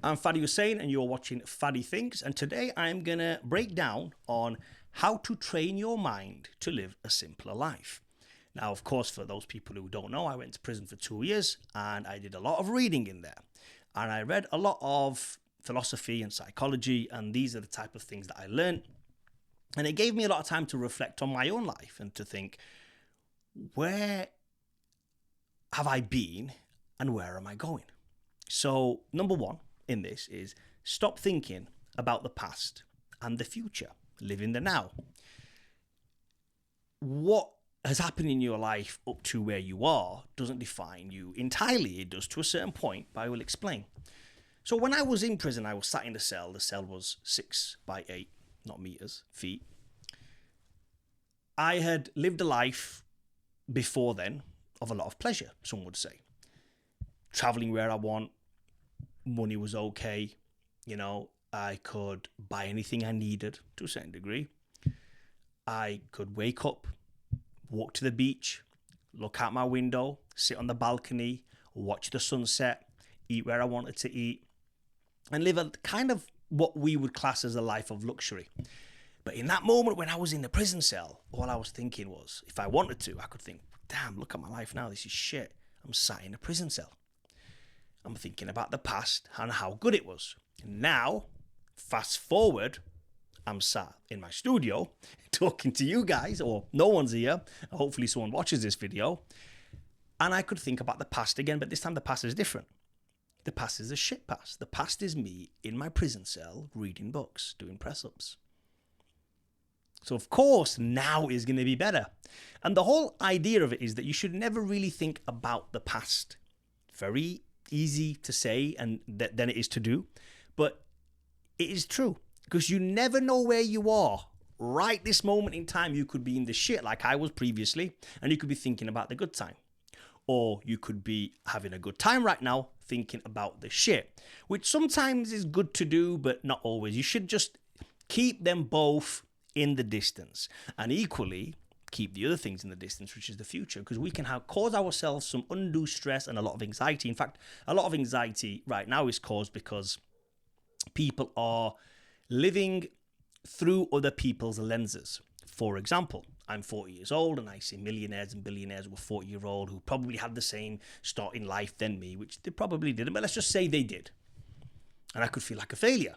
I'm Fadi Hussein and you're watching Fadi Thinks, and today I'm going to break down on how to train your mind to live a simpler life. Now, of course, for those people who don't know, I went to prison for 2 years and I did a lot of reading in there. And I read a lot of philosophy and psychology, and these are the type of things that I learned. And it gave me a lot of time to reflect on my own life and to think, where have I been and where am I going? So, number one in this is stop thinking about the past and the future. Live in the now. What has happened in your life up to where you are doesn't define you entirely. It does to a certain point, but I will explain. So when I was in prison, I was sat in the cell. The cell was 6 by 8, not meters, feet. I had lived a life before then of a lot of pleasure, some would say. Traveling where I want, money was okay, I could buy anything I needed to a certain degree. I could wake up, walk to the beach, look out my window, sit on the balcony, watch the sunset, eat where I wanted to eat, and live a kind of what we would class as a life of luxury. But in that moment when I was in the prison cell, all I was thinking was, if I wanted to, I could think, damn, look at my life now, this is shit. I'm sat in a prison cell. I'm thinking about the past and how good it was. Now, fast forward, I'm sat in my studio talking to you guys, or no one's here. Hopefully someone watches this video. And I could think about the past again, but this time the past is different. The past is a shit past. The past is me in my prison cell reading books, doing press-ups. So of course, now is going to be better. And the whole idea of it is that you should never really think about the past. Very easy to say and than it is to do, but it is true because you never know where you are. Right this moment in time, you could be in the shit like I was previously, and you could be thinking about the good time. Or you could be having a good time right now, thinking about the shit, which sometimes is good to do, but not always. You should just keep them both in the distance, and equally keep the other things in the distance, which is the future, because we can cause ourselves some undue stress and a lot of anxiety. In fact, a lot of anxiety right now is caused because people are living through other people's lenses. For example, I'm 40 years old and I see millionaires and billionaires who are 40-year-old who probably had the same start in life than me, which they probably didn't, but let's just say they did. And I could feel like a failure.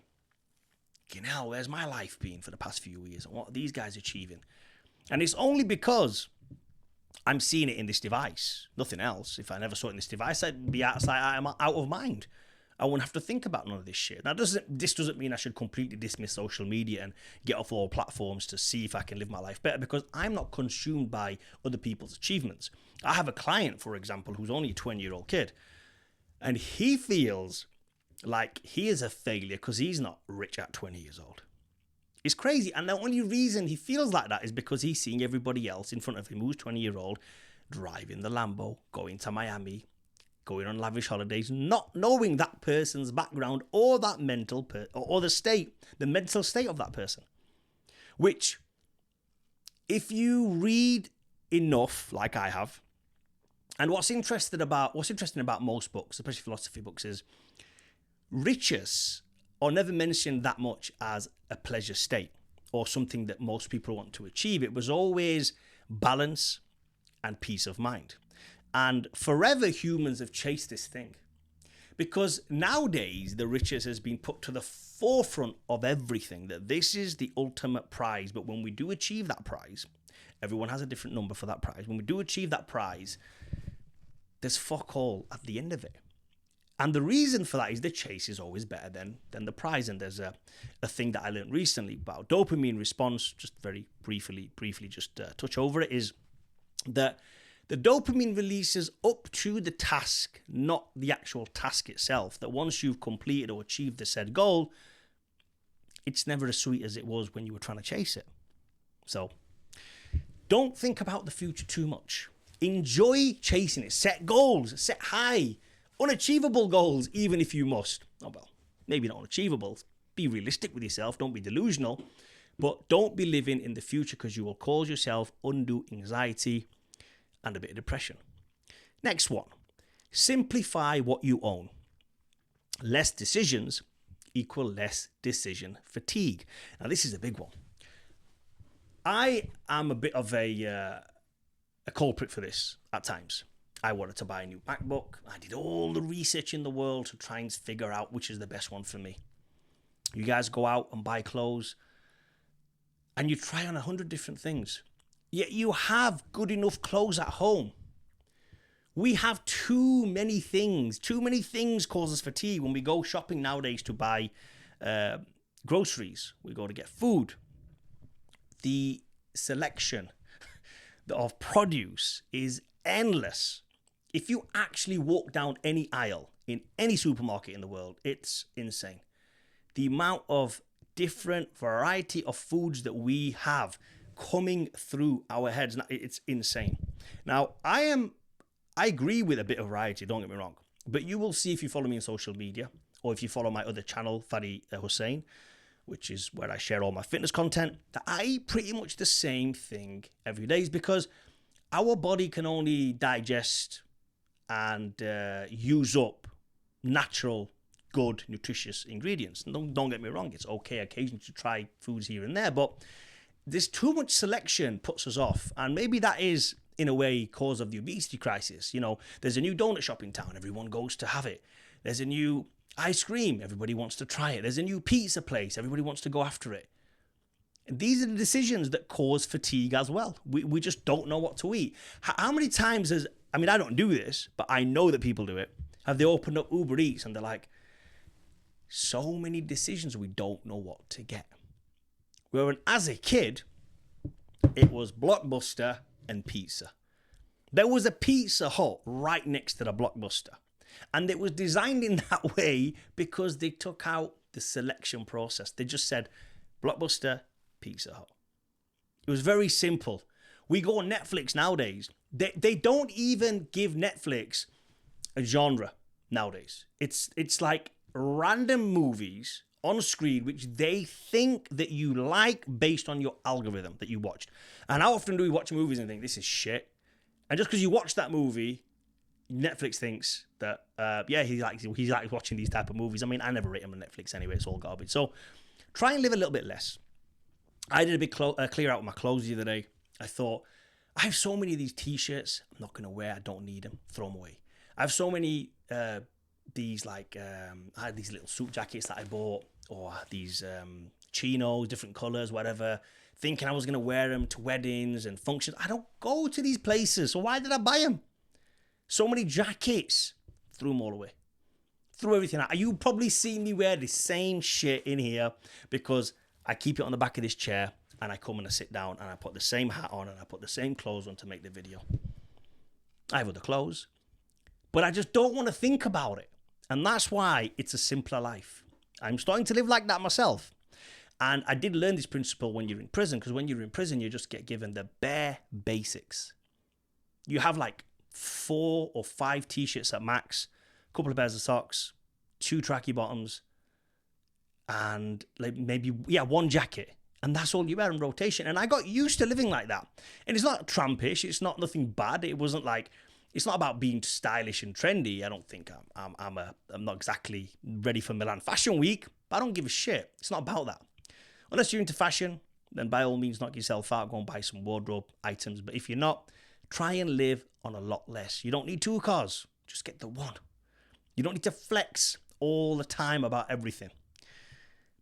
Hell, where's my life been for the past few years? And what are these guys achieving? And it's only because I'm seeing it in this device, nothing else. If I never saw it in this device, I'd be outside, I'm out of mind. I wouldn't have to think about none of this shit. Now, this doesn't mean I should completely dismiss social media and get off all platforms to see if I can live my life better, because I'm not consumed by other people's achievements. I have a client, for example, who's only a 20-year-old kid, and he feels like he is a failure because he's not rich at 20 years old. It's crazy. And the only reason he feels like that is because he's seeing everybody else in front of him who's 20-year-old driving the Lambo, going to Miami, going on lavish holidays, not knowing that person's background or that or the mental state of that person. Which, if you read enough, like I have, and what's interesting about most books, especially philosophy books, is riches are never mentioned that much as a pleasure state or something that most people want to achieve. It was always balance and peace of mind. And forever humans have chased this thing, because nowadays the riches has been put to the forefront of everything, that this is the ultimate prize. But when we do achieve that prize, everyone has a different number for that prize. When we do achieve that prize, there's fuck all at the end of it. And the reason for that is the chase is always better than the prize. And there's a thing that I learned recently about dopamine response, just very briefly just touch over it, is that the dopamine releases up to the task, not the actual task itself. That once you've completed or achieved the said goal, it's never as sweet as it was when you were trying to chase it. So don't think about the future too much. Enjoy chasing it. Set goals. Set high, unachievable goals, even if you must. Oh, well, maybe not unachievable. Be realistic with yourself. Don't be delusional. But don't be living in the future, because you will cause yourself undue anxiety and a bit of depression. Next one. Simplify what you own. Less decisions equal less decision fatigue. Now, this is a big one. I am a bit of a culprit for this at times. I wanted to buy a new MacBook. I did all the research in the world to try and figure out which is the best one for me. You guys go out and buy clothes and you try on 100 different things. Yet you have good enough clothes at home. We have too many things. Too many things causes fatigue when we go shopping nowadays to buy groceries. We go to get food. The selection of produce is endless. If you actually walk down any aisle in any supermarket in the world, it's insane. The amount of different variety of foods that we have coming through our heads, it's insane. Now, I agree with a bit of variety, don't get me wrong, but you will see if you follow me on social media or if you follow my other channel, Fadi Hussein, which is where I share all my fitness content, that I eat pretty much the same thing every day, because our body can only digest and use up natural, good, nutritious ingredients. And don't get me wrong, it's okay occasionally to try foods here and there, but there's too much selection puts us off. And maybe that is, in a way, cause of the obesity crisis. You know, there's a new donut shop in town, everyone goes to have it. There's a new ice cream, everybody wants to try it. There's a new pizza place, everybody wants to go after it. And these are the decisions that cause fatigue as well. We just don't know what to eat. How many times I don't do this, but I know that people do it. Have they opened up Uber Eats and they're like, so many decisions, we don't know what to get. Whereas as a kid, it was Blockbuster and pizza. There was a Pizza Hut right next to the Blockbuster. And it was designed in that way because they took out the selection process. They just said, Blockbuster, Pizza Hut. It was very simple. We go on Netflix nowadays. They don't even give Netflix a genre nowadays. It's like random movies on screen which they think that you like based on your algorithm that you watched. And how often do we watch movies and think, this is shit? And just because you watch that movie, Netflix thinks that, he likes watching these type of movies. I mean, I never rate them on Netflix anyway. It's all garbage. So try and live a little bit less. I did a big clear out with my clothes the other day. I thought, I have so many of these t-shirts I'm not going to wear. I don't need them. Throw them away. I have so many I had these little suit jackets that I bought, or these chinos, different colors, whatever, thinking I was going to wear them to weddings and functions. I don't go to these places, so why did I buy them? So many jackets. Threw them all away. Threw everything out. You probably see me wear the same shit in here because I keep it on the back of this chair and I come and I sit down and I put the same hat on and I put the same clothes on to make the video. I have other clothes, but I just don't want to think about it. And that's why it's a simpler life. I'm starting to live like that myself. And I did learn this principle when you're in prison, because when you're in prison, you just get given the bare basics. You have like 4 or 5 t-shirts at max, a couple of pairs of socks, 2 tracky bottoms, and like maybe, 1 jacket. And that's all you wear in rotation. And I got used to living like that. And it's not trampish. It's not nothing bad. It wasn't like, it's not about being stylish and trendy. I don't think I'm not exactly ready for Milan Fashion Week, but I don't give a shit. It's not about that. Unless you're into fashion, then by all means knock yourself out, go and buy some wardrobe items. But if you're not, try and live on a lot less. You don't need 2 cars. Just get the 1. You don't need to flex all the time about everything.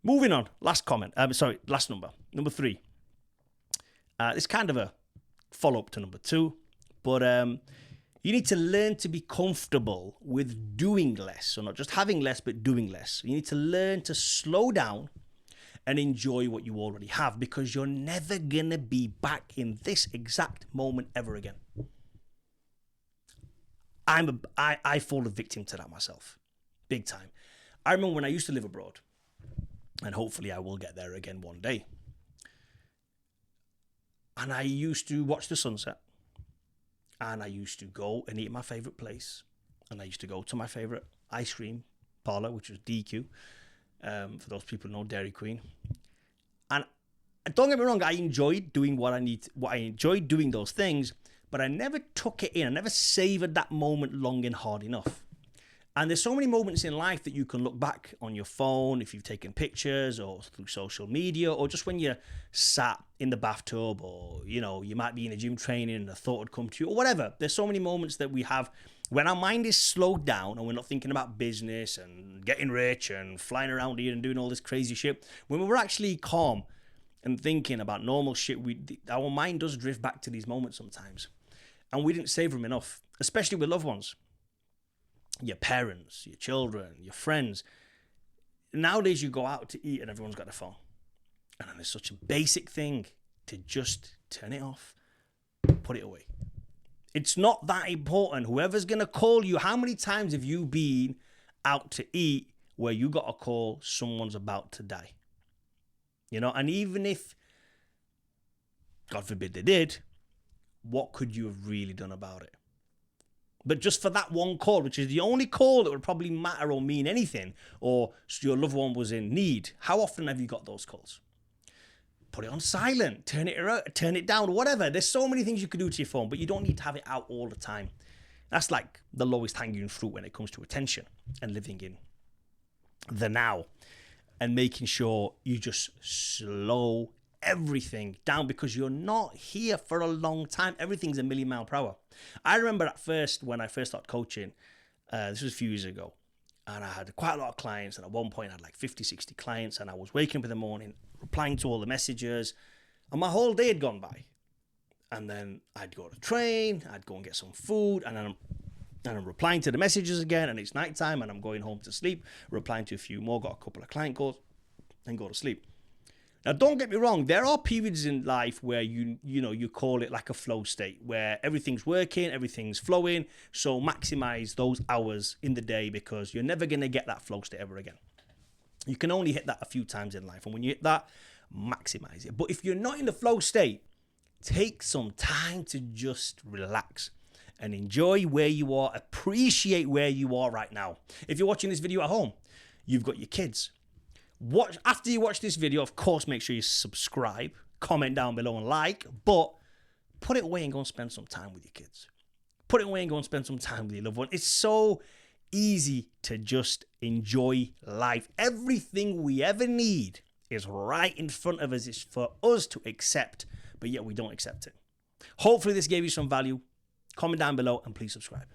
Moving on. Last number. Number 3. It's kind of a follow-up to number 2. But you need to learn to be comfortable with doing less. So not just having less, but doing less. You need to learn to slow down and enjoy what you already have, because you're never going to be back in this exact moment ever again. I fall a victim to that myself. Big time. I remember when I used to live abroad, and hopefully I will get there again one day. And I used to watch the sunset. And I used to go and eat at my favourite place. And I used to go to my favourite ice cream parlour, which was DQ. For those people who know Dairy Queen. And don't get me wrong, I enjoyed doing what I enjoyed doing those things, but I never took it in. I never savoured that moment long and hard enough. And there's so many moments in life that you can look back on your phone if you've taken pictures or through social media or just when you're sat in the bathtub or, you might be in a gym training and a thought would come to you or whatever. There's so many moments that we have when our mind is slowed down and we're not thinking about business and getting rich and flying around here and doing all this crazy shit. When we're actually calm and thinking about normal shit, our mind does drift back to these moments sometimes. And we didn't savor them enough, especially with loved ones. Your parents, your children, your friends. Nowadays, you go out to eat and everyone's got their phone. And it's such a basic thing to just turn it off, put it away. It's not that important. Whoever's going to call you, how many times have you been out to eat where you got a call, someone's about to die? And even if, God forbid they did, what could you have really done about it? But just for that one call, which is the only call that would probably matter or mean anything, or your loved one was in need, how often have you got those calls? Put it on silent, turn it down, whatever. There's so many things you could do to your phone, but you don't need to have it out all the time. That's like the lowest hanging fruit when it comes to attention and living in the now and making sure you just slow everything down because you're not here for a long time. Everything's a million mile per hour. I remember at first when I first started coaching, this was a few years ago, and I had quite a lot of clients, and at one point I had like 50, 60 clients, and I was waking up in the morning, replying to all the messages, and my whole day had gone by. And then I'd go to train, I'd go and get some food, and then I'm replying to the messages again, and it's nighttime, and I'm going home to sleep, replying to a few more, got a couple of client calls, and go to sleep. Now, don't get me wrong. There are periods in life where you call it like a flow state, where everything's working, everything's flowing. So maximize those hours in the day because you're never going to get that flow state ever again. You can only hit that a few times in life. And when you hit that, maximize it. But if you're not in the flow state, take some time to just relax and enjoy where you are. Appreciate where you are right now. If you're watching this video at home, you've got your kids. After you watch this video, of course, make sure you subscribe, comment down below and like, but put it away and go and spend some time with your kids. Put it away and go and spend some time with your loved one. It's so easy to just enjoy life. Everything we ever need is right in front of us. It's for us to accept, but yet we don't accept it. Hopefully this gave you some value. Comment down below and please subscribe.